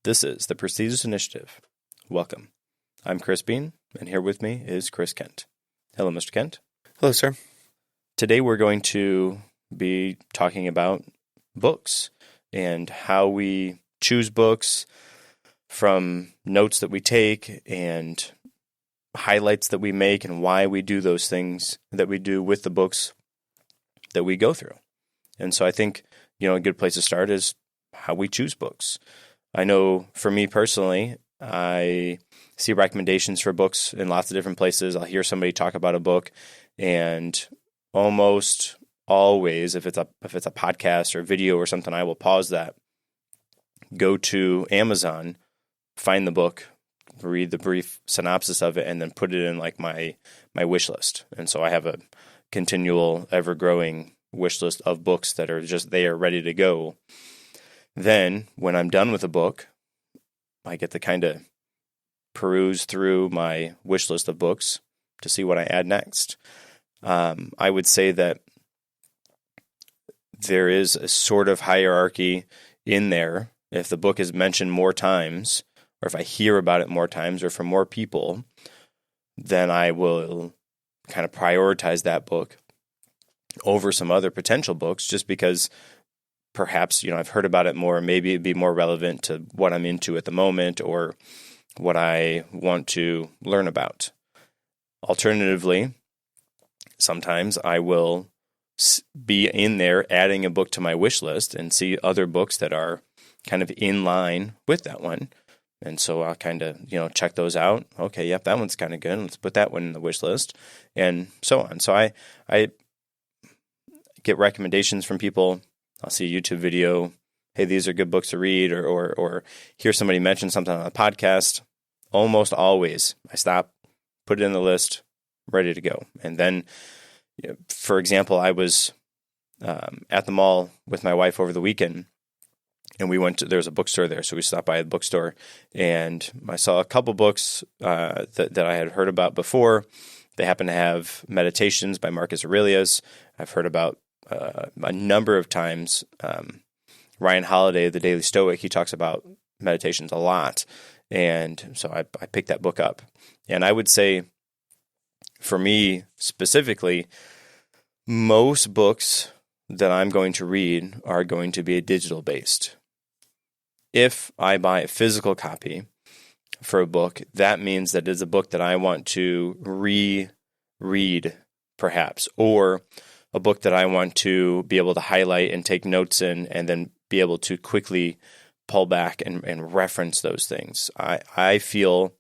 This is the Prestigious Initiative. Welcome. I'm Chris Bean, and here with me is Chris Kent. Hello, Mr. Kent. Hello, sir. Today we're going to be talking about books and how we choose books from notes that we take and highlights that we make and why we do those things that we do with the books that we go through. And so I think, a good place to start is how we choose books. I know for me personally, I see recommendations for books in lots of different places. I'll hear somebody talk about a book, and almost always, if it's a podcast or video or something, I will pause that, go to Amazon, find the book, read the brief synopsis of it, and then put it in like my wish list. And so I have a continual, ever-growing wish list of books that are just there, ready to go. Then, when I'm done with a book, I get to kind of peruse through my wish list of books to see what I add next. I would say that there is a sort of hierarchy in there. If the book is mentioned more times, or if I hear about it more times, or from more people, then I will kind of prioritize that book over some other potential books, just because perhaps, I've heard about it more, maybe it'd be more relevant to what I'm into at the moment or what I want to learn about. Alternatively, sometimes I will be in there adding a book to my wish list and see other books that are kind of in line with that one. And so I'll kind of, check those out. Okay, yep, that one's kind of good. Let's put that one in the wish list, and so on. So I get recommendations from people. I'll see a YouTube video. Hey, these are good books to read, or hear somebody mention something on a podcast. Almost always, I stop, put it in the list, ready to go. And then, for example, I was at the mall with my wife over the weekend, and there was a bookstore there, so we stopped by the bookstore, and I saw a couple books that I had heard about before. They happen to have Meditations by Marcus Aurelius. I've heard about a number of times. Ryan Holiday, The Daily Stoic, he talks about meditations a lot, and so I picked that book up. And I would say, for me specifically, most books that I'm going to read are going to be digital based. If I buy a physical copy for a book, that means that it's a book that I want to reread, perhaps, or a book that I want to be able to highlight and take notes in, and then be able to quickly pull back and reference those things. I feel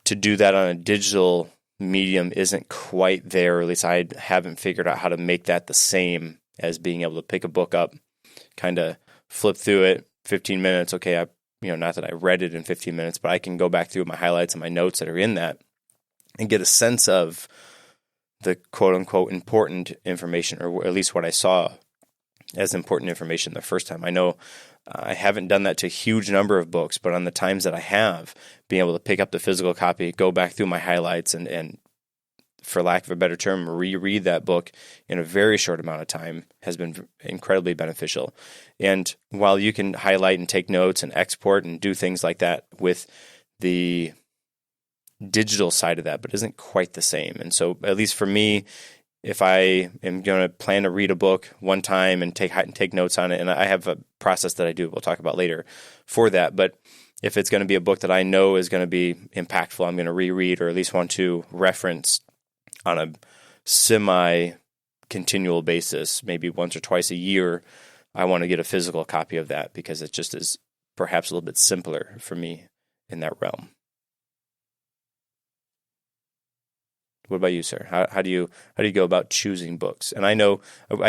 to do that on a digital medium isn't quite there, or at least I haven't figured out how to make that the same as being able to pick a book up, kind of flip through it, 15 minutes. Okay, not that I read it in 15 minutes, but I can go back through my highlights and my notes that are in that and get a sense of the quote-unquote important information, or at least what I saw as important information the first time. I know I haven't done that to a huge number of books, but on the times that I have, being able to pick up the physical copy, go back through my highlights, and for lack of a better term, reread that book in a very short amount of time has been incredibly beneficial. And while you can highlight and take notes and export and do things like that with the digital side of that, but isn't quite the same. And so, at least for me, if I am going to plan to read a book one time and take notes on it, and I have a process that I do, we'll talk about later for that. But if it's going to be a book that I know is going to be impactful, I'm going to reread, or at least want to reference on a semi-continual basis, maybe once or twice a year, I want to get a physical copy of that, because it just is perhaps a little bit simpler for me in that realm. What about you, sir? How do you go about choosing books? And I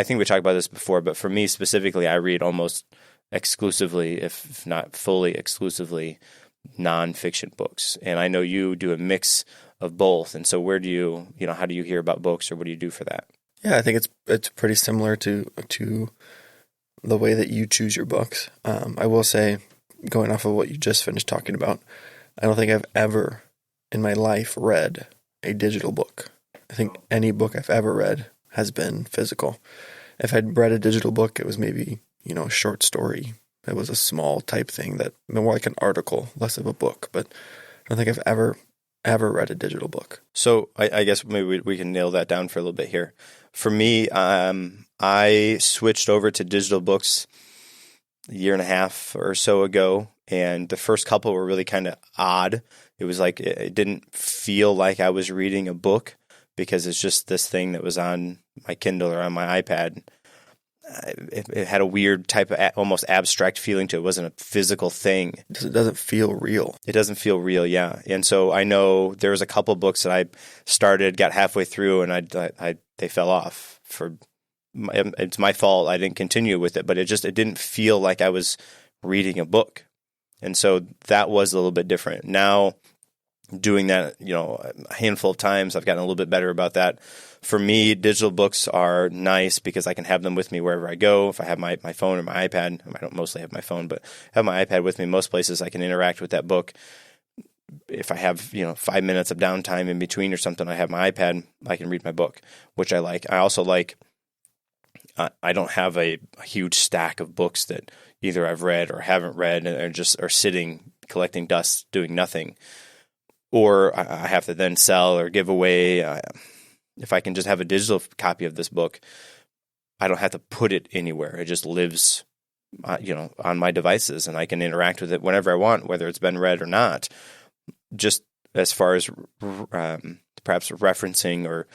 think we talked about this before, but for me specifically, I read almost exclusively, if not fully exclusively, nonfiction books. And I know you do a mix of both. And so where do you, how do you hear about books, or what do you do for that? Yeah, I think it's pretty similar to the way that you choose your books. I will say, going off of what you just finished talking about, I don't think I've ever in my life read a digital book. I think any book I've ever read has been physical. If I'd read a digital book, it was maybe, a short story, It was a small type thing that more like an article, less of a book. But I don't think I've ever read a digital book. So I guess maybe we can nail that down for a little bit here. For me, I switched over to digital books a year and a half or so ago, and the first couple were really kind of odd. It was like it didn't feel like I was reading a book because it's just this thing that was on my Kindle or on my iPad. It had a weird type of almost abstract feeling to it. It wasn't a physical thing. It doesn't feel real. It doesn't feel real, yeah. And so I know there was a couple books that I started, got halfway through, and they fell off. It's my fault. I didn't continue with it, but it didn't feel like I was reading a book. And so that was a little bit different. Now, doing that, a handful of times, I've gotten a little bit better about that. For me, digital books are nice because I can have them with me wherever I go. If I have my phone or my iPad, I don't mostly have my phone, but have my iPad with me most places, I can interact with that book. If I have, 5 minutes of downtime in between or something, I have my iPad, I can read my book, which I like. I also like, I don't have a huge stack of books that either I've read or haven't read and just are sitting, collecting dust, doing nothing. Or I have to then sell or give away. If I can just have a digital copy of this book, I don't have to put it anywhere. It just lives, on my devices, and I can interact with it whenever I want, whether it's been read or not. Just as far as perhaps referencing or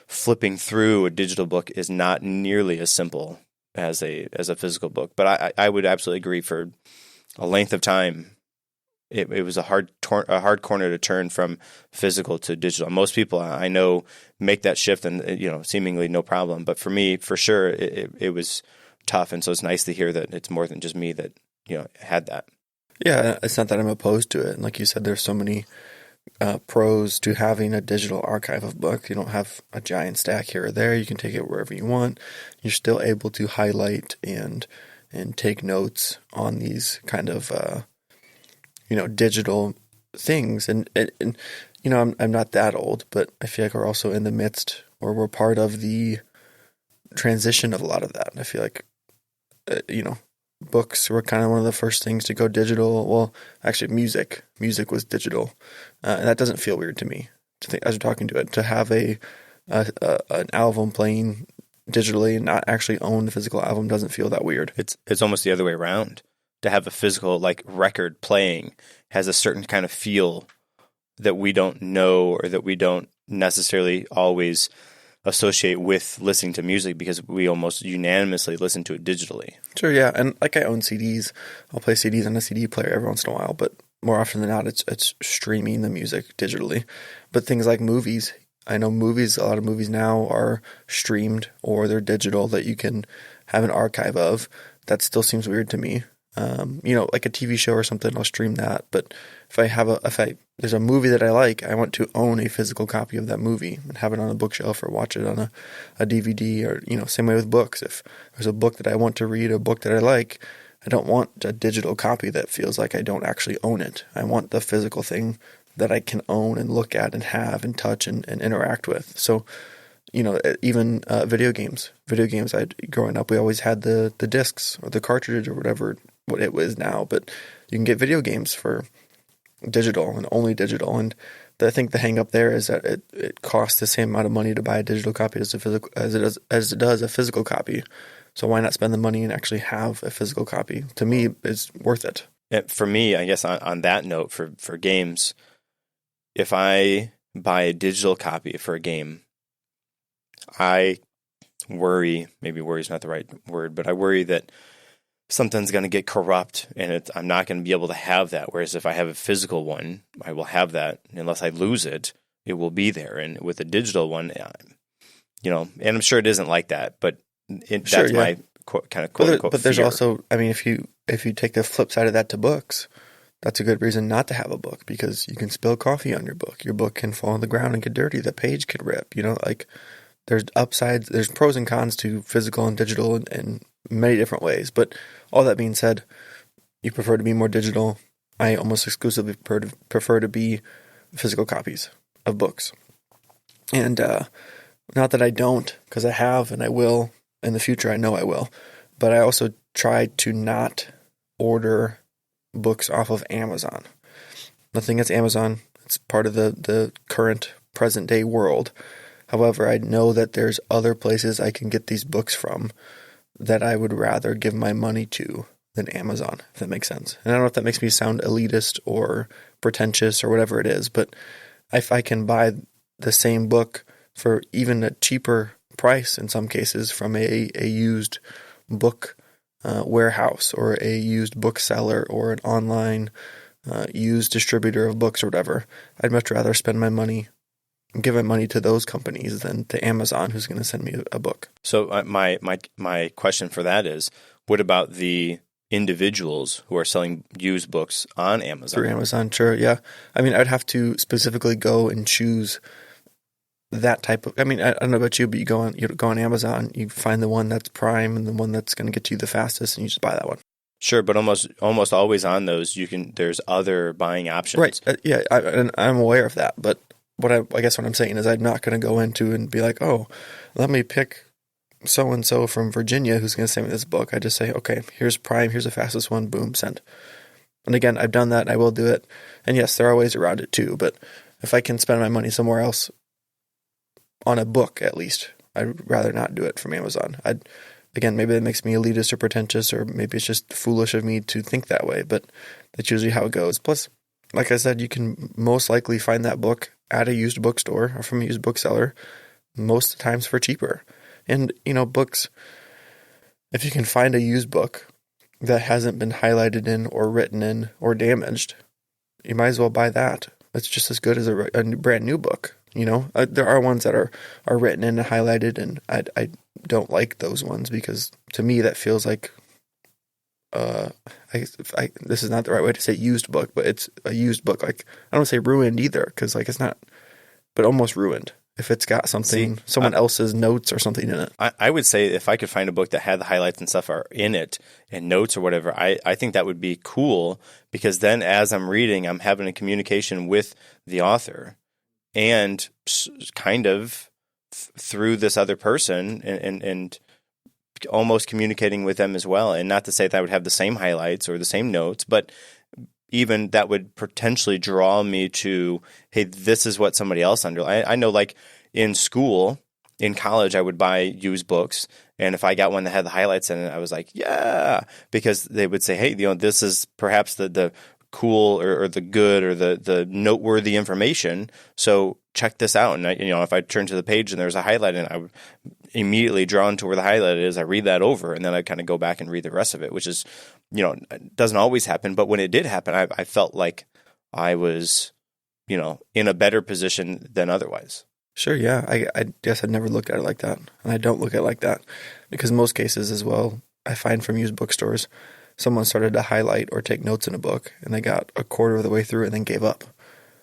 flipping through a digital book is not nearly as simple as a physical book. But I would absolutely agree, for a length of time, it was a hard corner to turn from physical to digital. Most people I know make that shift and, seemingly no problem. But for me, for sure, it was tough. And so it's nice to hear that it's more than just me that, had that. Yeah, it's not that I'm opposed to it. And like you said, there's so many pros to having a digital archive of books. You don't have a giant stack here or there. You can take it wherever you want. You're still able to highlight and take notes on these kind of digital things. And I'm not that old, but I feel like we're also in the midst, or we're part of the transition of a lot of that. And I feel like, books were kind of one of the first things to go digital. Well, actually, music was digital, and that doesn't feel weird to me. To think, as we're talking to it, to have an album playing digitally and not actually own the physical album doesn't feel that weird. It's almost the other way around. To have a physical record playing has a certain kind of feel that we don't know, or that we don't necessarily always associate with listening to music, because we almost unanimously listen to it digitally. Sure, yeah. And I own CDs. I'll play CDs on a CD player every once in a while, but more often than not, it's streaming the music digitally. But things like movies, I know a lot of movies now are streamed or they're digital that you can have an archive of. That still seems weird to me. Like a TV show or something, I'll stream that. But if there's a movie that I like, I want to own a physical copy of that movie and have it on a bookshelf or watch it on a DVD, or, same way with books. If there's a book that I want to read, a book that I like, I don't want a digital copy that feels like I don't actually own it. I want the physical thing that I can own and look at and have and touch and interact with. So, even video games. Growing up, we always had the discs or the cartridge or whatever what it was now, but you can get video games for digital and only digital. And I think the hang up there is that it costs the same amount of money to buy a digital copy as it does a physical copy. So why not spend the money and actually have a physical copy? To me, it's worth it. For me, I guess on that note, for games, if I buy a digital copy for a game, I worry, maybe worry is not the right word, but I worry that something's going to get corrupt and I'm not going to be able to have that. Whereas if I have a physical one, I will have that. Unless I lose it, it will be there. And with a digital one, and I'm sure it isn't like that, but that's my kind of quote unquote But there's fear. Also, if you take the flip side of that to books, that's a good reason not to have a book, because you can spill coffee on your book. Your book can fall on the ground and get dirty. The page could rip, there's upsides, there's pros and cons to physical and digital in many different ways. But all that being said, you prefer to be more digital. I almost exclusively prefer to be physical copies of books. And not that I don't, because I have and I will in the future. I know I will. But I also try to not order books off of Amazon. Nothing against Amazon. It's part of the current present day world. However, I know that there's other places I can get these books from that I would rather give my money to than Amazon, if that makes sense. And I don't know if that makes me sound elitist or pretentious or whatever it is, but if I can buy the same book for even a cheaper price in some cases from a used book warehouse or a used bookseller or an online used distributor of books or whatever, I'd much rather spend my money, give my money to those companies than to Amazon, who's going to send me a book. So my question for that is, what about the individuals who are selling used books on Amazon? Through Amazon, sure, yeah. I mean, I'd have to specifically go and choose that type of. I mean, I don't know about you, but you go on Amazon, you find the one that's prime and the one that's going to get you the fastest, and you just buy that one. Sure, but almost always on those, there's other buying options. Right? Yeah, and I'm aware of that. But I guess what I'm saying is, I'm not going to go into and be like, oh, let me pick so and so from Virginia who's going to send me this book. I just say, okay, here's prime, here's the fastest one, boom, send. And again, I've done that, and I will do it. And yes, there are ways around it too. But if I can spend my money somewhere else, on a book at least, I'd rather not do it from Amazon. Again, maybe that makes me elitist or pretentious, or maybe it's just foolish of me to think that way, but that's usually how it goes. Plus, like I said, you can most likely find that book at a used bookstore or from a used bookseller most of the times for cheaper. And, books, if you can find a used book that hasn't been highlighted in or written in or damaged, you might as well buy that. It's just as good as a brand new book. There are ones that are written in and highlighted, and I don't like those ones because to me that feels like this is not the right way to say used book, but it's a used book. Like, I don't say ruined either, because it's not, but almost ruined if it's got something, someone else's notes or something in it. I would say if I could find a book that had the highlights and stuff are in it and notes or whatever, I think that would be cool, because then as I'm reading, I'm having a communication with the author. And kind of through this other person and almost communicating with them as well. And not to say that I would have the same highlights or the same notes, but even that would potentially draw me to, hey, this is what somebody else underlined. I know, like in school, in college, I would buy used books. And if I got one that had the highlights in it, I was like, yeah, because they would say, hey, this is perhaps the cool or the good or the noteworthy information. So check this out. And if I turn to the page and there's a highlight and I would immediately drawn to where the highlight is, I read that over and then I kind of go back and read the rest of it, which is, doesn't always happen. But when it did happen, I felt like I was, in a better position than otherwise. Sure. Yeah. I guess I'd never looked at it like that. And I don't look at it like that because in most cases as well, I find from used bookstores, someone started to highlight or take notes in a book and they got a quarter of the way through and then gave up.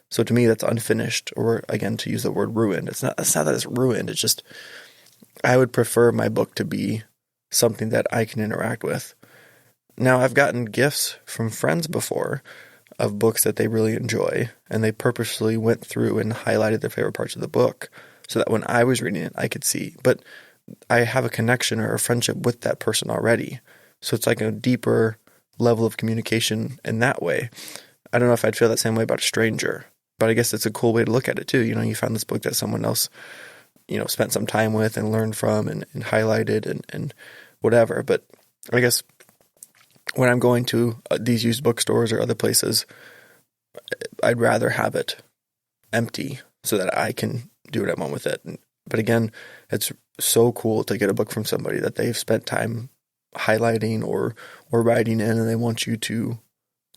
So to me, that's unfinished, or again, to use the word ruined. It's not that it's ruined. It's just, I would prefer my book to be something that I can interact with. Now, I've gotten gifts from friends before of books that they really enjoy, and they purposely went through and highlighted their favorite parts of the book so that when I was reading it, I could see. But I have a connection or a friendship with that person already. So it's like a deeper level of communication in that way. I don't know if I'd feel that same way about a stranger, but I guess it's a cool way to look at it too. You found this book that someone else, spent some time with and learned from and highlighted and whatever. But I guess when I'm going to these used bookstores or other places, I'd rather have it empty so that I can do what I want with it. But again, it's so cool to get a book from somebody that they've spent time highlighting or writing in, and they want you to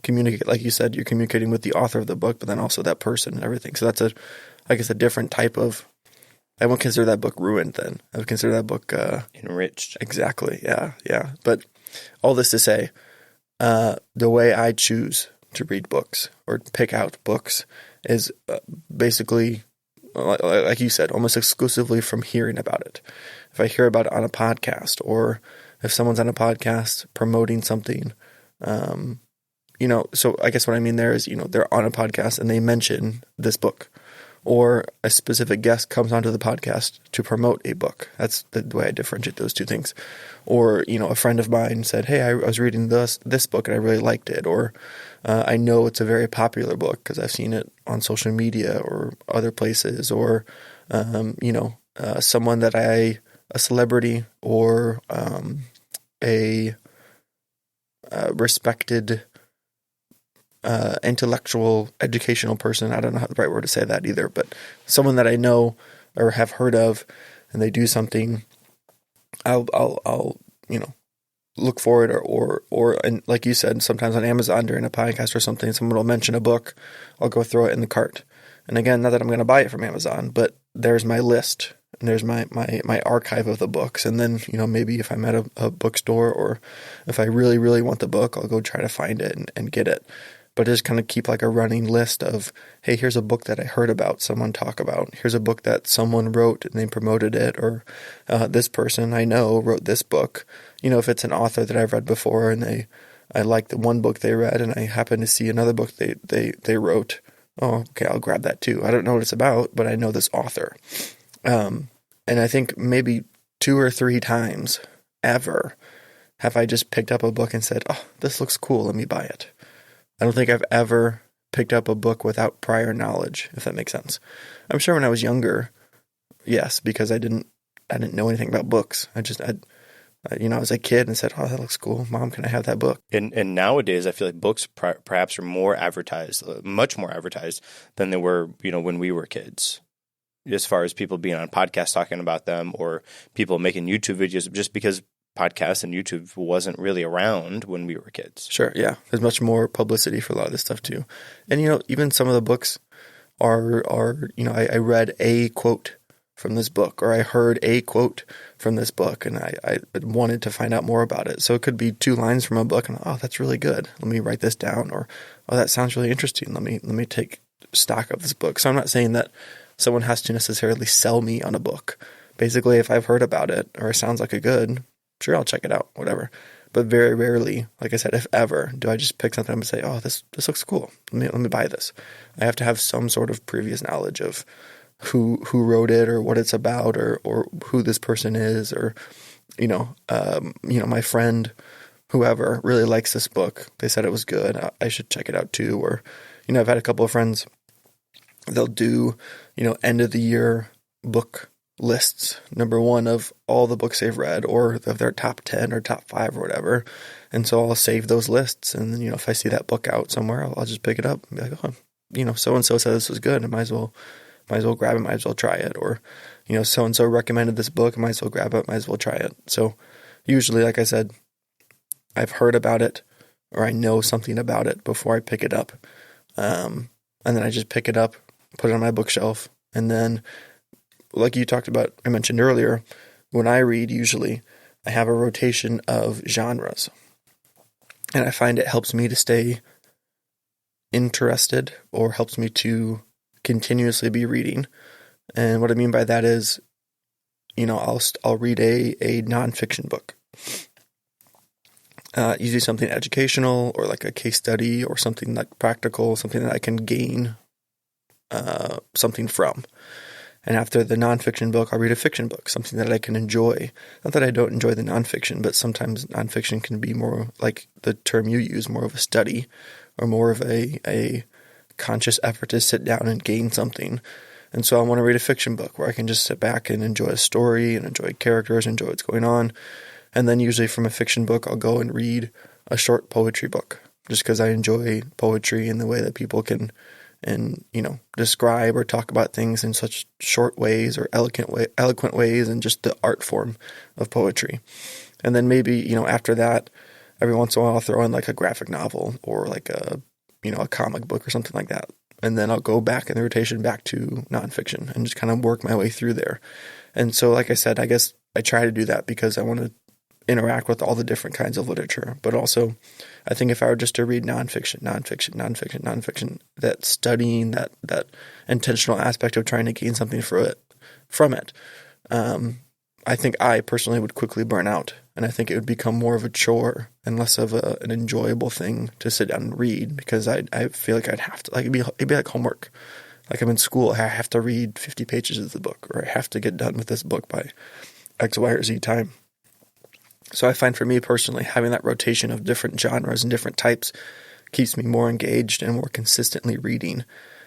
communicate. Like you said, you're communicating with the author of the book, but then also that person and everything. So that's a different type of. I won't consider that book ruined. Then I would consider that book enriched. Exactly. Yeah. But all this to say, the way I choose to read books or pick out books is basically, like you said, almost exclusively from hearing about it. If I hear about it on a podcast, or if someone's on a podcast promoting something, so I guess what I mean there is, they're on a podcast and they mention this book, or a specific guest comes onto the podcast to promote a book. That's the way I differentiate those two things. Or, a friend of mine said, hey, I was reading this book and I really liked it. Or I know it's a very popular book because I've seen it on social media or other places. Or, someone that a celebrity or a respected intellectual, educational person. I don't know how the right word to say that either, but someone that I know or have heard of, and they do something, I'll look for it or and like you said, sometimes on Amazon during a podcast or something, someone will mention a book, I'll go throw it in the cart. And again, not that I'm going to buy it from Amazon, but there's my list and there's my archive of the books. And then, maybe if I'm at a bookstore or if I really, really want the book, I'll go try to find it and get it. But just kind of keep like a running list of, hey, here's a book that I heard about someone talk about. Here's a book that someone wrote and they promoted it. Or this person I know wrote this book. If it's an author that I've read before and I like the one book they read and I happen to see another book they wrote. Oh, okay, I'll grab that too. I don't know what it's about, but I know this author. And I think maybe 2 or 3 times ever have I just picked up a book and said, oh, this looks cool, let me buy it. I don't think I've ever picked up a book without prior knowledge, if that makes sense. I'm sure when I was younger, yes, because I didn't know anything about books. I was a kid and said, oh, that looks cool. Mom, can I have that book? And nowadays, I feel like books perhaps are more advertised, much more advertised than they were, when we were kids. As far as people being on podcasts talking about them or people making YouTube videos, just because podcasts and YouTube wasn't really around when we were kids. Sure, yeah. There's much more publicity for a lot of this stuff too. And, even some of the books are I read a quote from this book or I heard a quote from this book and I wanted to find out more about it. So it could be 2 lines from a book and, oh, that's really good. Let me write this down. Or, oh, that sounds really interesting. Let me take stock of this book. So I'm not saying that someone has to necessarily sell me on a book. Basically, if I've heard about it or it sounds like a good, sure, I'll check it out, whatever. But very rarely, like I said, if ever, do I just pick something up and say, oh, this looks cool. Let me buy this. I have to have some sort of previous knowledge of who wrote it or what it's about or who this person is or, my friend, whoever really likes this book. They said it was good. I should check it out too. Or, I've had a couple of friends, they'll do, end of the year book lists, number 1 of all the books they've read or of their top 10 or top 5 or whatever. And so I'll save those lists. And then, if I see that book out somewhere, I'll just pick it up and be like, oh, so-and-so said this was good. I might as well grab it. Might as well try it. Or, so-and-so recommended this book. I might as well grab it. Might as well try it. So usually, like I said, I've heard about it or I know something about it before I pick it up. And then I just pick it up, put it on my bookshelf. And then, like you talked about, I mentioned earlier, when I read, usually I have a rotation of genres. And I find it helps me to stay interested or helps me to continuously be reading. And what I mean by that is, I'll read a nonfiction book. Usually something educational or like a case study or something like practical, something that I can gain something from. And after the nonfiction book, I'll read a fiction book, something that I can enjoy. Not that I don't enjoy the nonfiction, but sometimes nonfiction can be more like the term you use, more of a study or more of a conscious effort to sit down and gain something. And so I want to read a fiction book where I can just sit back and enjoy a story and enjoy characters, enjoy what's going on. And then usually from a fiction book, I'll go and read a short poetry book just because I enjoy poetry and the way that people can describe or talk about things in such short ways or eloquent ways and just the art form of poetry. And then maybe, after that, every once in a while I'll throw in like a graphic novel or like a comic book or something like that. And then I'll go back in the rotation back to nonfiction and just kind of work my way through there. And so, like I said, I guess I try to do that because I want to interact with all the different kinds of literature. But also, I think if I were just to read nonfiction, that studying, that intentional aspect of trying to gain something from it, I think I personally would quickly burn out. And I think it would become more of a chore and less of an enjoyable thing to sit down and read because I feel like I'd have to, like it'd be like homework. like I'm in school, I have to read 50 pages of the book, or I have to get done with this book by X, Y, or Z time. So I find for me personally, having that rotation of different genres and different types keeps me more engaged and more consistently reading,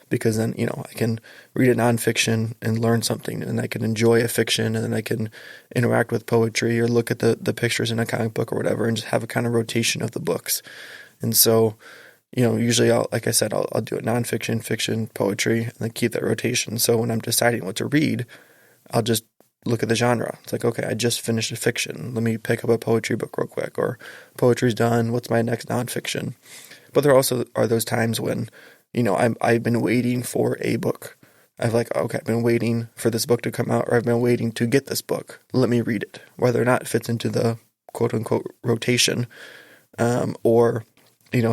because then, I can read a nonfiction and learn something, and I can enjoy a fiction, and then I can interact with poetry or look at the pictures in a comic book or whatever, and just have a kind of rotation of the books. And so, usually I'll do a nonfiction, fiction, poetry, and then keep that rotation. So when I'm deciding what to read, I'll just look at the genre. It's like, okay, I just finished a fiction. Let me pick up a poetry book real quick, or poetry's done. What's my next nonfiction? But there also are those times when, I've been waiting for a book. I've been waiting for this book to come out, or I've been waiting to get this book. Let me read it, whether or not it fits into the quote unquote rotation, or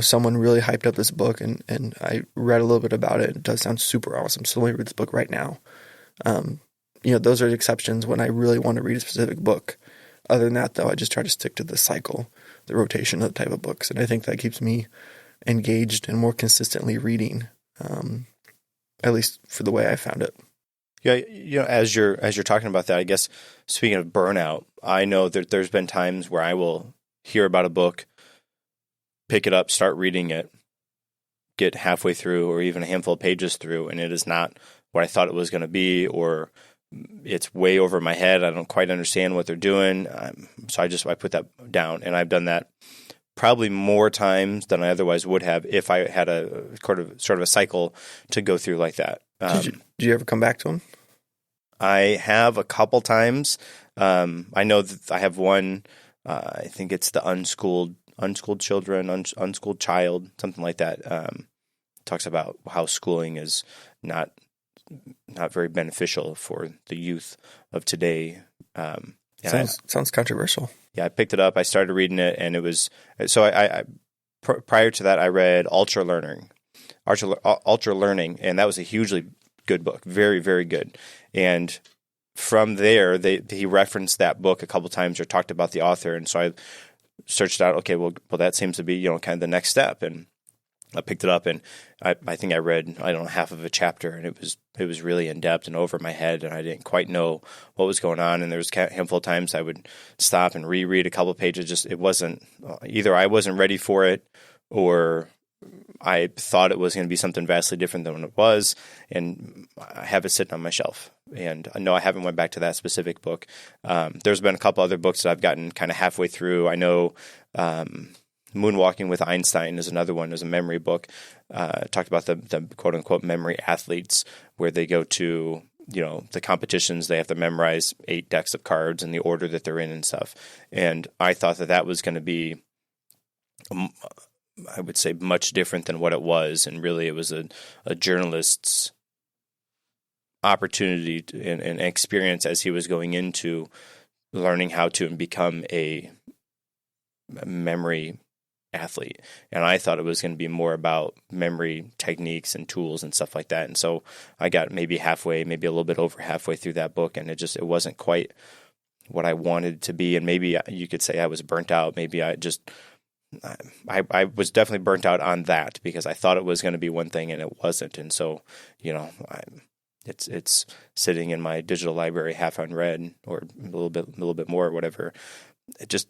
someone really hyped up this book and I read a little bit about it. It does sound super awesome, so let me read this book right now. Those are exceptions when I really want to read a specific book. Other than that, though, I just try to stick to the cycle, the rotation of the type of books. And I think that keeps me engaged and more consistently reading, at least for the way I found it. Yeah, as you're talking about that, I guess speaking of burnout, I know that there's been times where I will hear about a book, pick it up, start reading it, get halfway through or even a handful of pages through, and it is not what I thought it was going to be, or it's way over my head. I don't quite understand what they're doing. So I put that down, and I've done that probably more times than I otherwise would have if I had a sort of a cycle to go through like that. Did you ever come back to them? I have a couple times. I know that I have one. I think it's the unschooled children, unschooled child, something like that. Talks about how schooling is not very beneficial for the youth of today. Sounds controversial. Yeah, I picked it up. I started reading it, and it was so. Prior to that, I read Ultra Learning, and that was a hugely good book, very, very good. And from there, he referenced that book a couple times or talked about the author, and so I searched out. Okay, well, that seems to be kind of the next step, and I picked it up, and I think I read half of a chapter, and it was really in depth and over my head, and I didn't quite know what was going on. And there was a handful of times I would stop and reread a couple of pages. Just it wasn't either I wasn't ready for it, or I thought it was going to be something vastly different than what it was, and I have it sitting on my shelf. And no, I haven't went back to that specific book. There's been a couple other books that I've gotten kind of halfway through. I know Moonwalking with Einstein is another one. Is a memory book. Talked about the quote unquote memory athletes, where they go to the competitions. They have to memorize 8 decks of cards in the order that they're in and stuff. And I thought that was going to be, I would say, much different than what it was. And really, it was a journalist's opportunity and experience as he was going into learning how to become a memory athlete. And I thought it was going to be more about memory techniques and tools and stuff like that. And so I got maybe halfway, maybe a little bit over halfway through that book, and it wasn't quite what I wanted to be. And maybe you could say I was burnt out. Maybe I was definitely burnt out on that, because I thought it was going to be one thing and it wasn't. And so, it's sitting in my digital library half unread, or a little bit more, or whatever. It just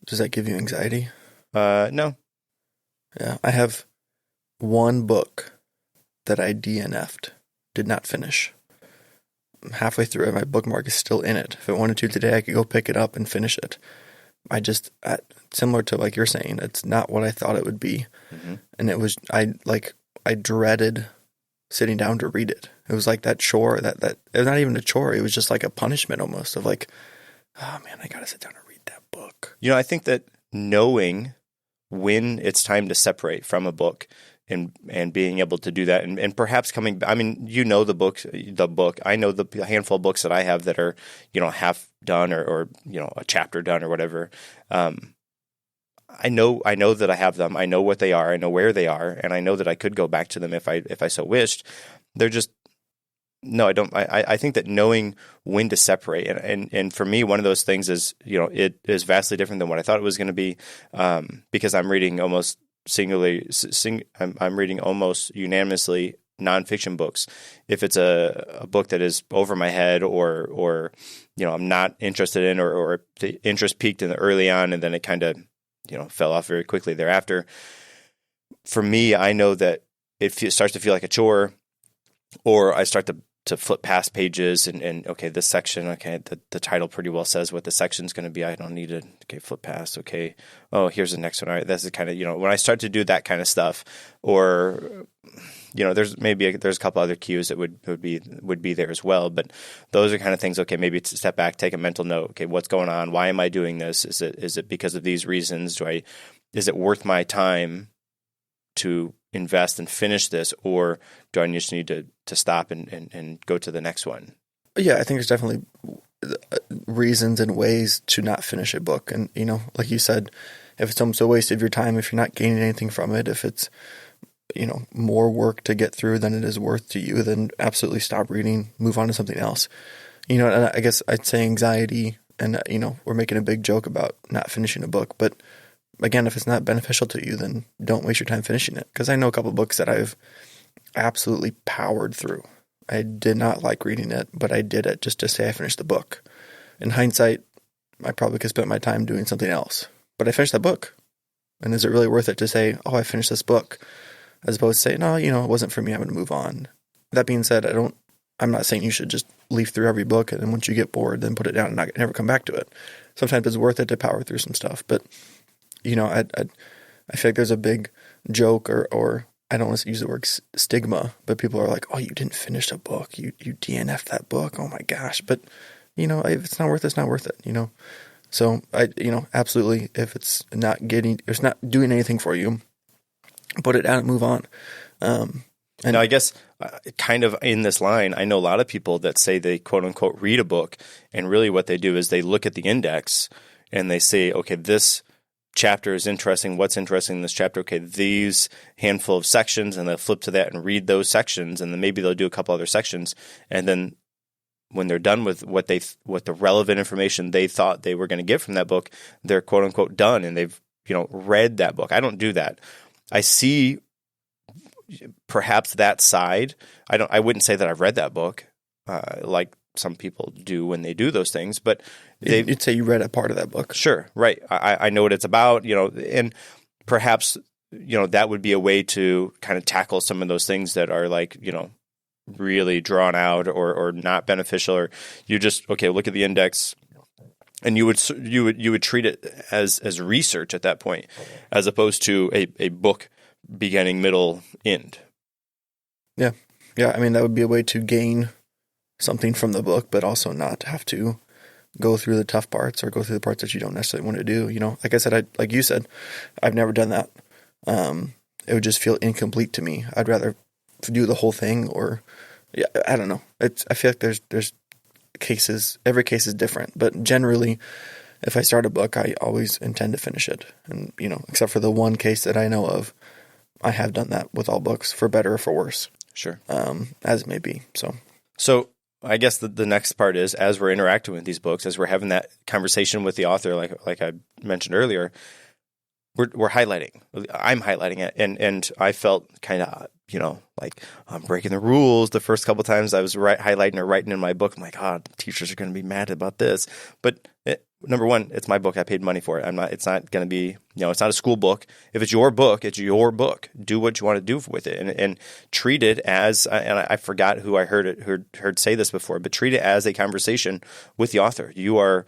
does that give you anxiety? No. Yeah, I have one book that I DNF'd, did not finish. I'm halfway through it, my bookmark is still in it. If I wanted to today, I could go pick it up and finish it. Similar to like you're saying, it's not what I thought it would be. Mm-hmm. And it was, I dreaded sitting down to read it. It was like that chore that it was not even a chore. It was just like a punishment almost of like, oh man, I got to sit down and read that book. I think that knowing when it's time to separate from a book and being able to do that, and perhaps coming, the book, I know the handful of books that I have that are, half done or a chapter done or whatever. I know that I have them. I know what they are. I know where they are, and I know that I could go back to them if I so wished. They're just, no, I don't. I think that knowing when to separate, and for me, one of those things is, it is vastly different than what I thought it was going to be, because I'm reading almost I'm reading almost unanimously nonfiction books. If it's a book that is over my head or I'm not interested in, or the interest peaked in the early on and then it kind of fell off very quickly thereafter. For me, I know that it starts to feel like a chore, or I start to flip past pages and okay, this section, okay, the title pretty well says what the section's going to be. I don't need to, okay, flip past. Okay. Oh, here's the next one. All right. That's the kind of, when I start to do that kind of stuff, or, there's a couple other cues that would be there as well. But those are kind of things, okay, maybe to step back, take a mental note. Okay, what's going on? Why am I doing this? Is it because of these reasons? Is it worth my time to invest and finish this, or do I just need to stop and go to the next one? Yeah, I think there's definitely reasons and ways to not finish a book. And, like you said, if it's almost a waste of your time, if you're not gaining anything from it, if it's, more work to get through than it is worth to you, then absolutely stop reading, move on to something else. And I guess I'd say anxiety, and, we're making a big joke about not finishing a book, but again, if it's not beneficial to you, then don't waste your time finishing it. Because I know a couple of books that I've absolutely powered through. I did not like reading it, but I did it just to say I finished the book. In hindsight, I probably could spend my time doing something else. But I finished that book. And is it really worth it to say, oh, I finished this book? As opposed to say, no, it wasn't for me, I'm going to move on. That being said, I'm not saying you should just leaf through every book and then once you get bored, then put it down and never come back to it. Sometimes it's worth it to power through some stuff. But, I feel like there's a big joke or I don't want to use the word stigma, but people are like, oh, you didn't finish a book. You DNF'd that book. Oh my gosh. But, if it's not worth it, it's not worth it, So absolutely, if it's not doing anything for you, put it down and move on. Now, I guess kind of in this line, I know a lot of people that say they quote unquote read a book, and really what they do is they look at the index and they say, okay, this chapter is interesting. What's interesting in this chapter? Okay, these handful of sections, and they'll flip to that and read those sections, and then maybe they'll do a couple other sections, and then when they're done with what the relevant information they thought they were going to get from that book, they're quote unquote done, and they've read that book. I don't do that. I see perhaps that side. I wouldn't say that I've read that book like some people do when they do those things, but you'd say you read a part of that book. Sure, right. I know what it's about, and perhaps that would be a way to kind of tackle some of those things that are like really drawn out or not beneficial, or you just look at the index. And you would treat it as research at that point, as opposed to a book beginning, middle, end. Yeah. I mean, that would be a way to gain something from the book, but also not have to go through the tough parts or go through the parts that you don't necessarily want to do. Like I said, like you said, I've never done that. It would just feel incomplete to me. I'd rather do the whole thing, or I don't know. I feel like there's cases, every case is different, but generally if I start a book, I always intend to finish it. And, except for the one case that I know of, I have done that with all books, for better or for worse. Sure. As it may be. So I guess the next part is, as we're interacting with these books, as we're having that conversation with the author, like I mentioned earlier, we're highlighting. I'm highlighting it. And I felt kind of, like I'm breaking the rules. The first couple of times I was highlighting or writing in my book, I'm like, the teachers are going to be mad about this. But number one, it's my book. I paid money for it. It's not going to be, it's not a school book. If it's your book, it's your book. Do what you want to do with it, and treat it as, and I forgot who I heard say this before, but treat it as a conversation with the author. You are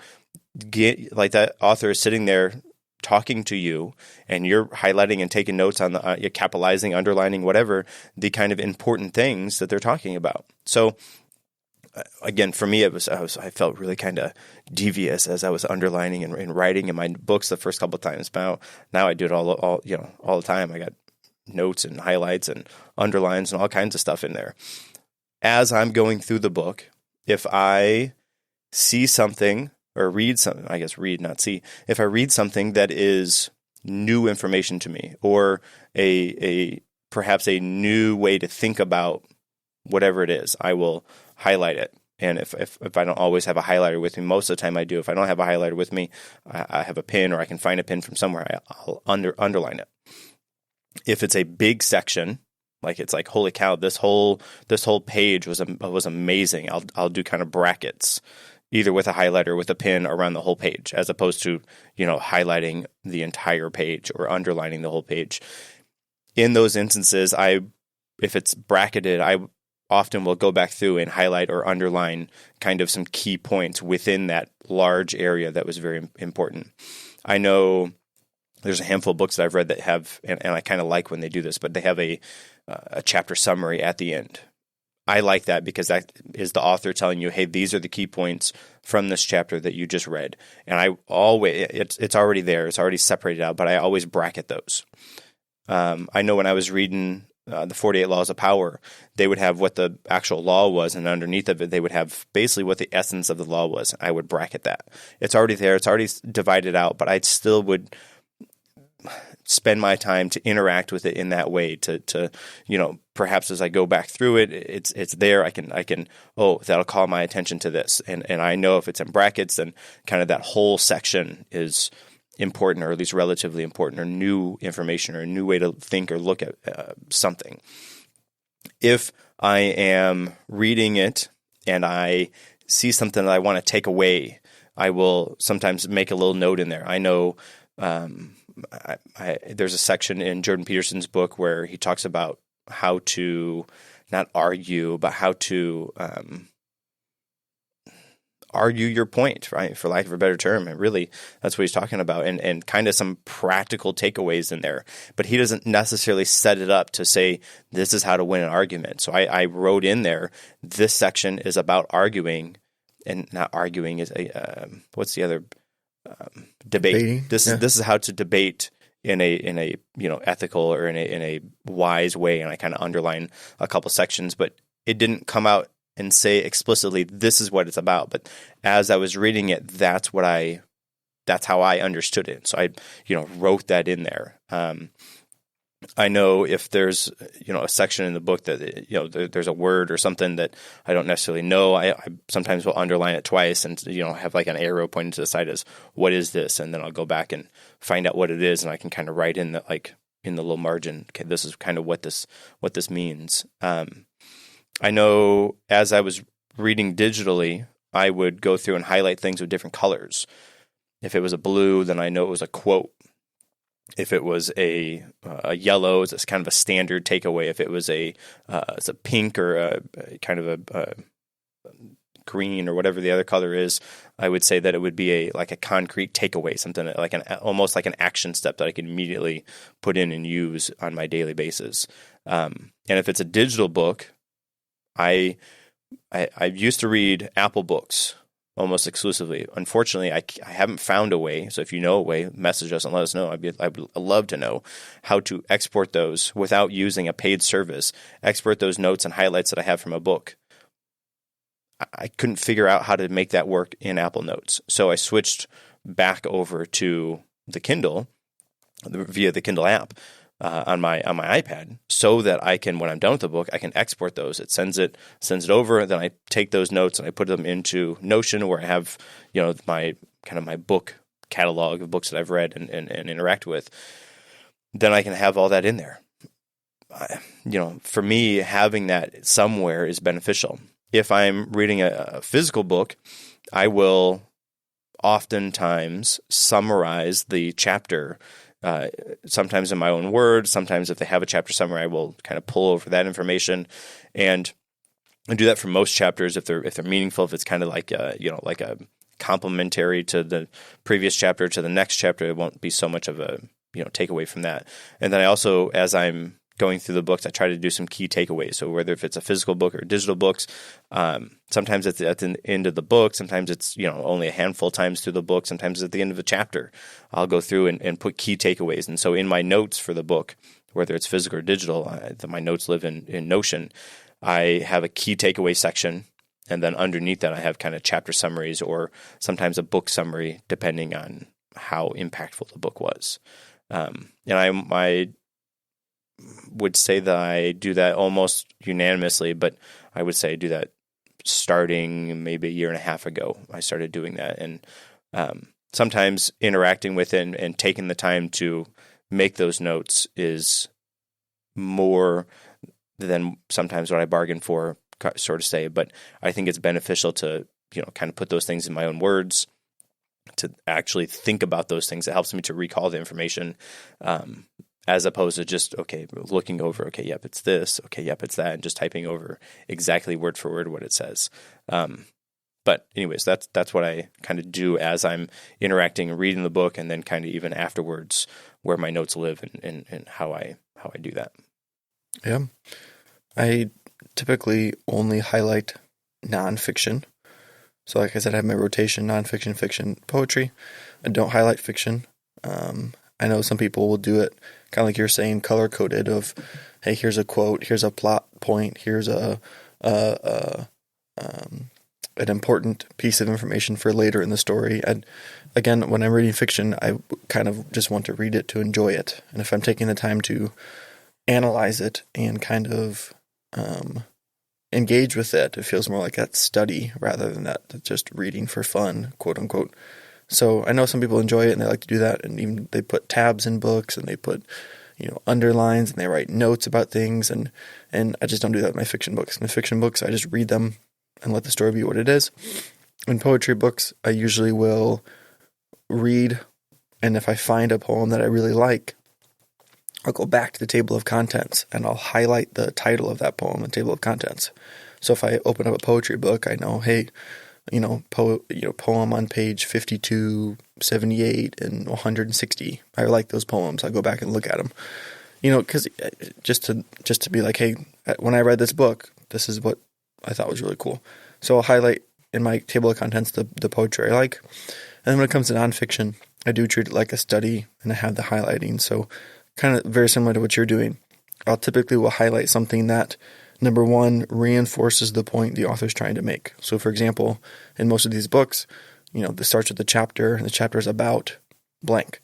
like that author is sitting there talking to you, and you're highlighting and taking notes on the you're capitalizing, underlining, whatever the kind of important things that they're talking about. So again, for me, I felt really kind of devious as I was underlining and writing in my books the first couple of times. Now I do it all the time. I got notes and highlights and underlines and all kinds of stuff in there. As I'm going through the book, if I see something or read something, I guess read, not see. If I read something that is new information to me, or perhaps a new way to think about whatever it is, I will highlight it. And if I don't always have a highlighter with me, most of the time I do. If I don't have a highlighter with me, I have a pin, or I can find a pin from somewhere. I'll underline it. If it's a big section, like it's like, holy cow, this whole page was amazing, I'll do kind of brackets, either with a highlighter or with a pen around the whole page, as opposed to, highlighting the entire page or underlining the whole page. In those instances, if it's bracketed, I often will go back through and highlight or underline kind of some key points within that large area that was very important. I know there's a handful of books that I've read that have, and I kind of like when they do this, but they have a chapter summary at the end. I like that because that is the author telling you, hey, these are the key points from this chapter that you just read. And I always, it's already there. It's already separated out, but I always bracket those. I know when I was reading the 48 Laws of Power, they would have what the actual law was, and underneath of it, they would have basically what the essence of the law was. I would bracket that. It's already there. It's already divided out, but I still would spend my time to interact with it in that way to perhaps as I go back through it, it's there. I can that'll call my attention to this. And I know if it's in brackets, then kind of that whole section is important, or at least relatively important, or new information, or a new way to think or look at something. If I am reading it and I see something that I want to take away, I will sometimes make a little note in there. I know there's a section in Jordan Peterson's book where he talks about how to not argue, but how to argue your point, right? For lack of a better term. And really, that's what he's talking about, and kind of some practical takeaways in there. But he doesn't necessarily set it up to say, this is how to win an argument. So I wrote in there, this section is about arguing, and not arguing is what's the other debate. Debating. This is how to debate in a ethical or in a wise way. And I kind of underline a couple sections, but it didn't come out and say explicitly, this is what it's about. But as I was reading it, that's how I understood it. So I, wrote that in there. I know if there's, a section in the book that, there's a word or something that I don't necessarily know, I sometimes will underline it twice and, have like an arrow pointing to the side as, what is this? And then I'll go back and find out what it is. And I can kind of write in in the little margin, okay, this is kind of what this means. I know as I was reading digitally, I would go through and highlight things with different colors. If it was a blue, then I know it was a quote. If it was a yellow, it's kind of a standard takeaway. If it was it's a pink or a kind of a green or whatever the other color is, I would say that it would be a concrete takeaway, something like almost like an action step that I can immediately put in and use on my daily basis. And if it's a digital book, I used to read Apple books almost exclusively. Unfortunately, I haven't found a way. So if you know a way, message us and let us know. I'd love to know how to export those without using a paid service. Export those notes and highlights that I have from a book. I couldn't figure out how to make that work in Apple Notes. So I switched back over to the Kindle via the Kindle app. On my iPad, so that I can, when I'm done with the book, I can export those. It sends it over. Then I take those notes and I put them into Notion, where I have my book catalog of books that I've read and interact with. Then I can have all that in there. For me, having that somewhere is beneficial. If I'm reading a physical book, I will oftentimes summarize the chapter. Sometimes in my own words, sometimes if they have a chapter summary, I will kind of pull over that information, and I do that for most chapters if they're meaningful. If it's kind of like a complementary to the previous chapter to the next chapter, it won't be so much of a takeaway from that. And then I also, as I'm going through the books, I try to do some key takeaways. So whether if it's a physical book or digital books, sometimes it's at the end of the book. Sometimes it's only a handful of times through the book. Sometimes at the end of a chapter, I'll go through and put key takeaways. And so in my notes for the book, whether it's physical or digital, my notes live in Notion. I have a key takeaway section, and then underneath that I have kind of chapter summaries or sometimes a book summary, depending on how impactful the book was. And I would say that I do that almost unanimously, but I would say I do that starting maybe a year and a half ago. I started doing that, and sometimes interacting with it and taking the time to make those notes is more than sometimes what I bargain for, sort of say. But I think it's beneficial to, kind of put those things in my own words, to actually think about those things. It helps me to recall the information, as opposed to just, looking over, yep, it's this, yep, it's that, and just typing over exactly word for word what it says. But anyways, that's what I kind of do as I'm interacting and reading the book, and then kind of even afterwards where my notes live and how I do that. Yeah. I typically only highlight nonfiction. So like I said, I have my rotation, nonfiction, fiction, poetry. I don't highlight fiction. I know some people will do it kind of like you're saying, color-coded of, hey, here's a quote, here's a plot point, here's an important piece of information for later in the story. And again, when I'm reading fiction, I kind of just want to read it to enjoy it. And if I'm taking the time to analyze it and kind of engage with it, it feels more like that study rather than that just reading for fun, quote unquote. So I know some people enjoy it and they like to do that, and even they put tabs in books and they put, underlines, and they write notes about things, and I just don't do that in my fiction books. In the fiction books, I just read them and let the story be what it is. In poetry books, I usually will read, and if I find a poem that I really like, I'll go back to the table of contents and I'll highlight the title of that poem in table of contents. So if I open up a poetry book, I know, hey, poem on page 52, 78, and 160. I like those poems. I go back and look at them. Because just to be like, hey, when I read this book, this is what I thought was really cool. So I'll highlight in my table of contents the poetry I like. And then when it comes to nonfiction, I do treat it like a study, and I have the highlighting. So kind of very similar to what you're doing. I'll typically will highlight something that, number one, reinforces the point the author's trying to make. So, for example, in most of these books, this starts with the chapter, and the chapter is about blank.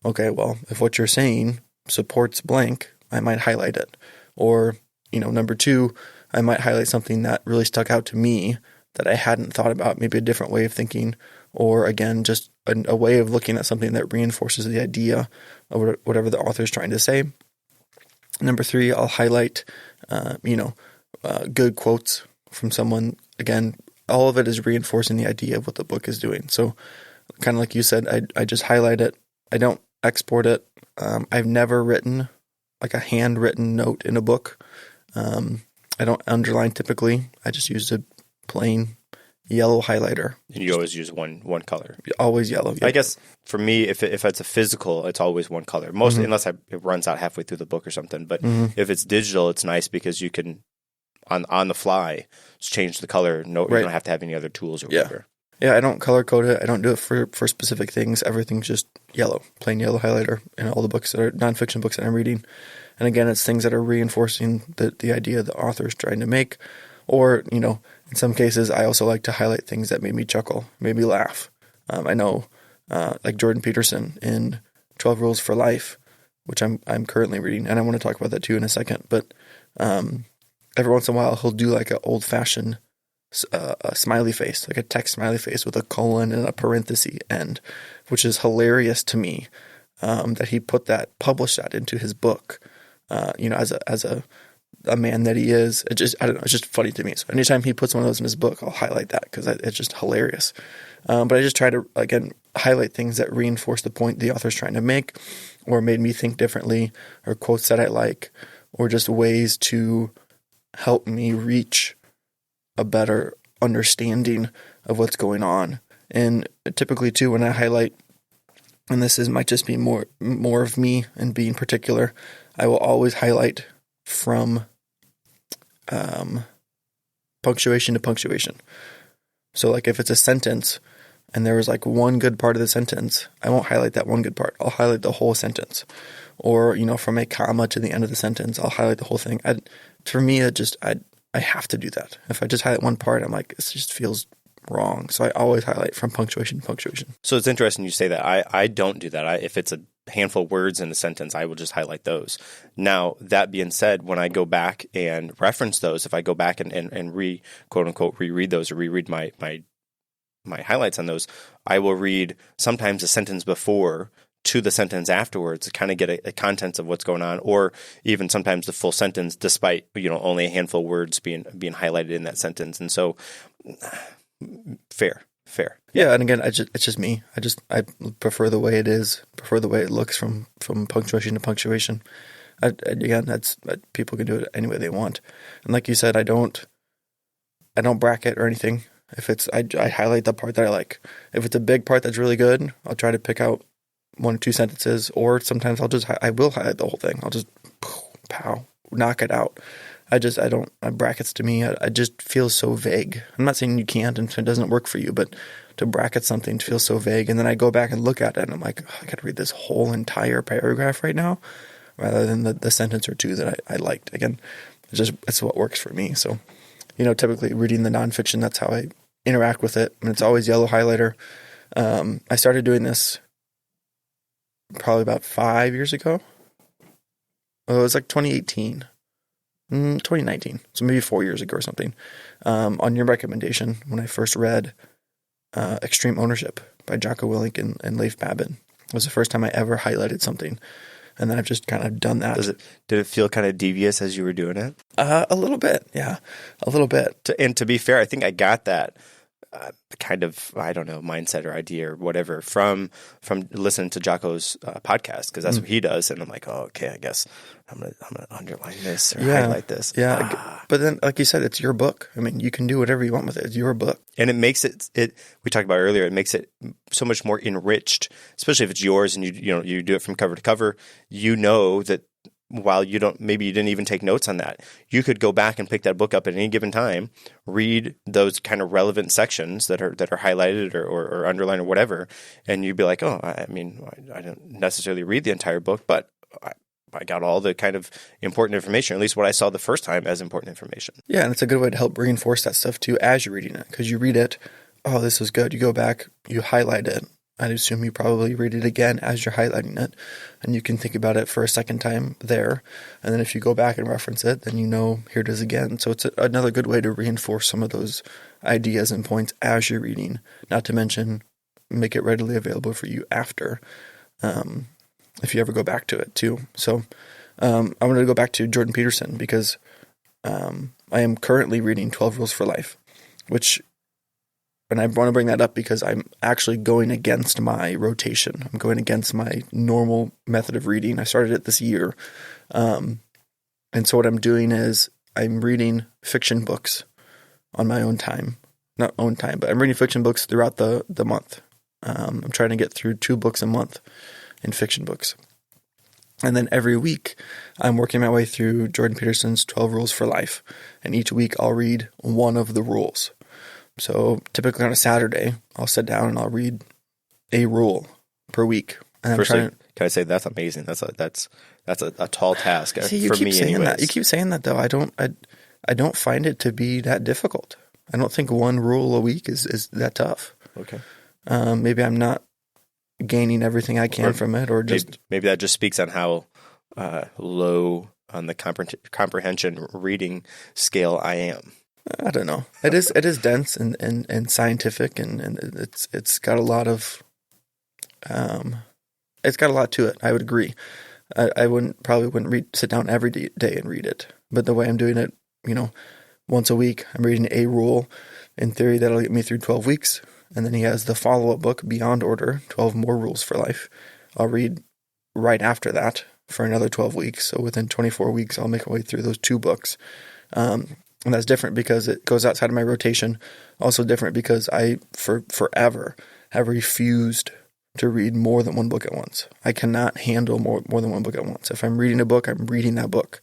Okay, well, if what you're saying supports blank, I might highlight it. Or, number two, I might highlight something that really stuck out to me that I hadn't thought about, maybe a different way of thinking, or again, just a way of looking at something that reinforces the idea of whatever the author's trying to say. Number three, I'll highlight, good quotes from someone. Again, all of it is reinforcing the idea of what the book is doing. So kind of like you said, I just highlight it. I don't export it. I've never written like a handwritten note in a book. I don't underline typically. I just use a plain yellow highlighter. And you always use one color. Always yellow. Yep. I guess for me, if it's a physical, it's always one color. Mostly, unless it runs out halfway through the book or something. But if it's digital, it's nice because you can, on the fly, just change the color. No, right. You don't have to have any other tools or whatever. Yeah, I don't color code it. I don't do it for specific things. Everything's just yellow, plain yellow highlighter in all the books that are nonfiction books that I'm reading. And again, it's things that are reinforcing the idea the author is trying to make. Or, in some cases, I also like to highlight things that made me chuckle, made me laugh. I know, like Jordan Peterson in 12 Rules for Life, which I'm currently reading, and I want to talk about that too in a second. But every once in a while, he'll do like an old-fashioned a smiley face, like a text smiley face with a colon and a parenthesis end, which is hilarious to me that he published that into his book. As a man that he is, I don't know, it's just funny to me. So anytime he puts one of those in his book, I'll highlight that because it's just hilarious. But I just try to, again, highlight things that reinforce the point the author's trying to make, or made me think differently, or quotes that I like, or just ways to help me reach a better understanding of what's going on. And typically too, when I highlight, and might just be more of me and being particular, I will always highlight from punctuation to punctuation. So like if it's a sentence and there was like one good part of the sentence, I won't highlight that one good part. I'll highlight the whole sentence. Or, from a comma to the end of the sentence, I'll highlight the whole thing. For me, I have to do that. If I just highlight one part, I'm like, this just feels wrong. So I always highlight from punctuation to punctuation. So it's interesting you say that. I don't do that. If it's a handful of words in a sentence, I will just highlight those. Now, that being said, when I go back and reference those, if I go back and quote unquote reread those or reread my highlights on those, I will read sometimes a sentence before to the sentence afterwards to kind of get a contents of what's going on, or even sometimes the full sentence, despite only a handful of words being highlighted in that sentence. And so, fair. Yeah, and again, it's just me. I prefer the way it is, prefer the way it looks from punctuation to punctuation. Again, that's people can do it any way they want. And like you said, I don't bracket or anything. If it's I highlight the part that I like. If it's a big part that's really good, I'll try to pick out 1 or 2 sentences, or sometimes I will highlight the whole thing. I'll just knock it out. Brackets to me, I just feel so vague. I'm not saying you can't and it doesn't work for you, but to bracket something feels so vague. And then I go back and look at it and I'm like, I got to read this whole entire paragraph right now, rather than the sentence or two that I liked. Again, it's what works for me. So, typically reading the nonfiction, that's how I interact with it. And it's always yellow highlighter. I started doing this probably about 5 years ago. Well, it was like 2019, so maybe 4 years ago or something, on your recommendation when I first read Extreme Ownership by Jocko Willink and Leif Babin. It was the first time I ever highlighted something, and then I've just kind of done that. Did it feel kind of devious as you were doing it? A little bit, yeah, a little bit. And to be fair, I think I got that kind of, I don't know, mindset or idea or whatever from listening to Jocko's podcast, because that's what he does. And I'm like, oh, okay, I guess I'm gonna underline this or highlight this. Yeah, but then, like you said, it's your book. I mean, you can do whatever you want with it. It's your book, and it makes it. We talked about earlier. It makes it so much more enriched, especially if it's yours and you do it from cover to cover. You know that while maybe you didn't even take notes on that, you could go back and pick that book up at any given time, read those kind of relevant sections that are highlighted or underlined or whatever, and you'd be like, oh, I mean, I don't necessarily read the entire book, but I got all the kind of important information, or at least what I saw the first time as important information. Yeah, and it's a good way to help reinforce that stuff too as you're reading it, because you read it, oh, this was good. You go back, you highlight it. I'd assume you probably read it again as you're highlighting it, and you can think about it for a second time there. And then if you go back and reference it, then here it is again. So it's another good way to reinforce some of those ideas and points as you're reading, not to mention make it readily available for you after, if you ever go back to it too. So I wanted to go back to Jordan Peterson because I am currently reading 12 Rules for Life, and I want to bring that up because I'm actually going against my rotation. I'm going against my normal method of reading. I started it this year. And so what I'm doing is I'm reading fiction books on my own time. Not own time, but I'm reading fiction books throughout the month. I'm trying to get through 2 books a month in fiction books. And then every week, I'm working my way through Jordan Peterson's 12 Rules for Life. And each week, I'll read one of the rules. So typically on a Saturday, I'll sit down and I'll read a rule per week. And Firstly, can I say that's amazing? That's a tall task for me, anyways. You keep saying that though. I don't find it to be that difficult. I don't think one rule a week is that tough. Okay. Maybe I'm not gaining everything I can from it, or just maybe that just speaks on how low on the comprehension reading scale I am. I don't know. It is dense and scientific, and it's got a lot of it's got a lot to it. I would agree. I wouldn't sit down every day and read it, but the way I'm doing it, once a week, I'm reading a rule. In theory, that'll get me through 12 weeks, and then he has the follow-up book, Beyond Order, 12 More Rules for Life. I'll read right after that for another 12 weeks. So within 24 weeks, I'll make my way through those 2 books. And that's different because it goes outside of my rotation. Also different because I, for forever, have refused to read more than 1 book at once. I cannot handle more than 1 book at once. If I'm reading a book, I'm reading that book.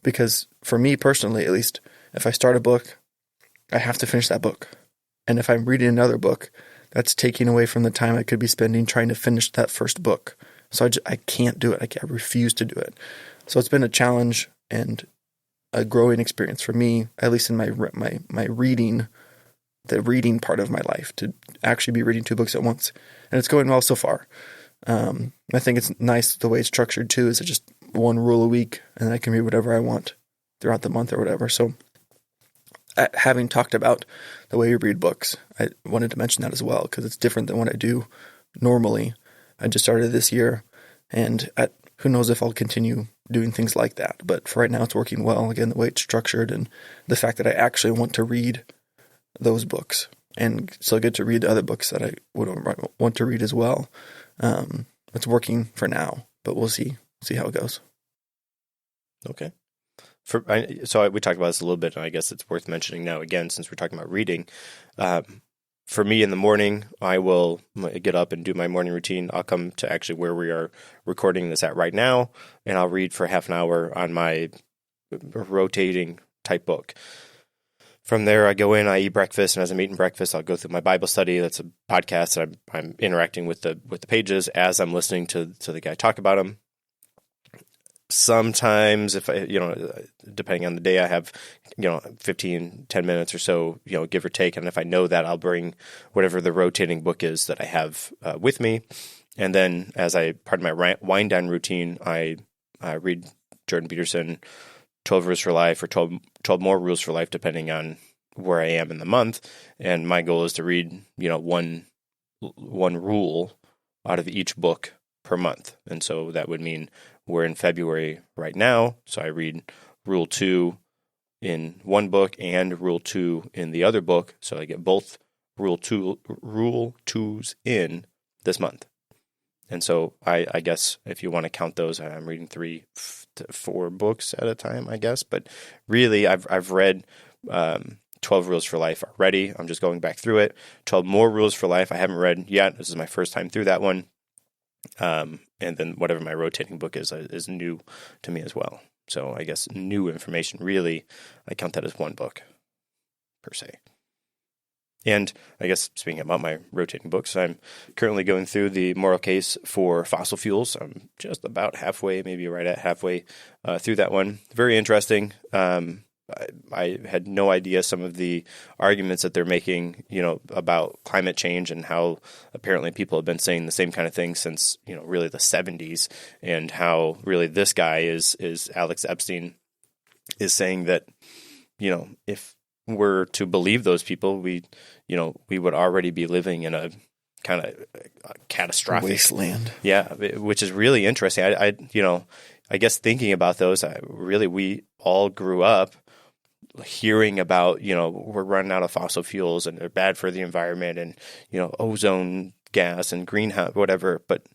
Because for me personally, at least, if I start a book, I have to finish that book. And if I'm reading another book, that's taking away from the time I could be spending trying to finish that first book. So I can't do it. I refuse to do it. So it's been a challenge and a growing experience for me, at least in my reading, the reading part of my life, to actually be reading 2 books at once. And it's going well so far. I think it's nice the way it's structured too, is it just 1 rule a week, and I can read whatever I want throughout the month or whatever. So having talked about the way you read books, I wanted to mention that as well, because it's different than what I do normally. I just started this year, and who knows if I'll continue doing things like that. But for right now, it's working well. Again, the way it's structured and the fact that I actually want to read those books and still get to read other books that I would want to read as well. It's working for now, but we'll see how it goes. Okay. So we talked about this a little bit, and I guess it's worth mentioning now again, since we're talking about reading. For me in the morning, I will get up and do my morning routine. I'll come to actually where we are recording this at right now, and I'll read for half an hour on my rotating type book. From there, I go in, I eat breakfast, and as I'm eating breakfast, I'll go through my Bible study. That's a podcast that I'm interacting with the pages as I'm listening to the guy talk about them. Sometimes, if I, depending on the day, I have, 10 minutes or so, give or take. And if I know that, I'll bring whatever the rotating book is that I have with me. And then as part of my wind down routine, I read Jordan Peterson, 12 Rules for Life, or 12 More Rules for Life, depending on where I am in the month. And my goal is to read, one rule out of each book per month. And so that would mean we're in February right now, so I read Rule 2 in one book and Rule 2 in the other book, so I get both Rule 2s in this month. And so I guess if you want to count those, I'm reading 3 to 4 books at a time, I guess. But really, I've read 12 Rules for Life already. I'm just going back through it. 12 More Rules for Life I haven't read yet. This is my first time through that one. And then whatever my rotating book is new to me as well. So I guess new information, really, I count that as one book per se. And I guess speaking about my rotating books, I'm currently going through the moral case for fossil fuels. I'm just about halfway, maybe right at halfway through that one. Very interesting. I had no idea some of the arguments that they're making, about climate change and how apparently people have been saying the same kind of thing since, really the 70s, and how really this guy is Alex Epstein is saying that, if we're to believe those people, we would already be living in a kind of catastrophic wasteland. Yeah, which is really interesting. I guess thinking about those, we all grew up hearing about, we're running out of fossil fuels and they're bad for the environment and, ozone gas and greenhouse, whatever. But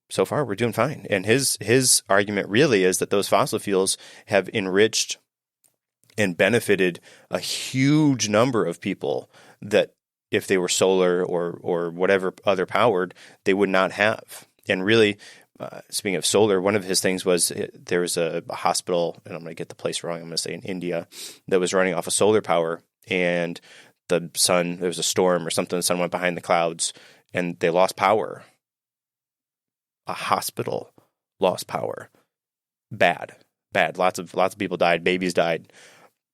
so far we're doing fine. And his argument really is that those fossil fuels have enriched and benefited a huge number of people that if they were solar or whatever other powered, they would not have. And really, speaking of solar, one of his things was there was a hospital, and I'm going to get the place wrong, I'm going to say in India, that was running off of solar power, and there was a storm or something, the sun went behind the clouds, and they lost power. A hospital lost power. Bad. Lots of people died, babies died,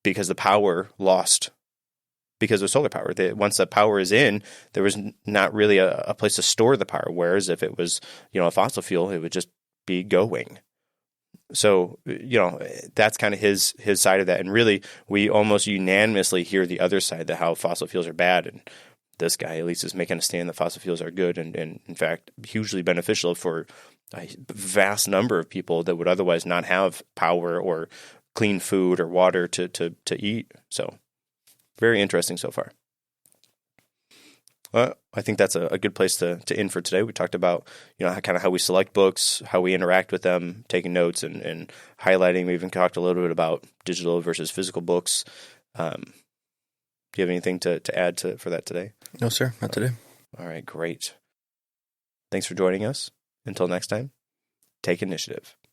because the power lost because of solar power. Once the power is in, there was not really a place to store the power. Whereas if it was, a fossil fuel, it would just be going. So, that's kind of his side of that. And really, we almost unanimously hear the other side, that how fossil fuels are bad. And this guy, at least, is making a stand that fossil fuels are good and in fact, hugely beneficial for a vast number of people that would otherwise not have power or clean food or water to eat. So, very interesting so far. Well, I think that's a good place to end for today. We talked about, kind of how we select books, how we interact with them, taking notes and highlighting. We even talked a little bit about digital versus physical books. Do you have anything to add for that today? No, sir. Not today. All right, great. Thanks for joining us. Until next time, take initiative.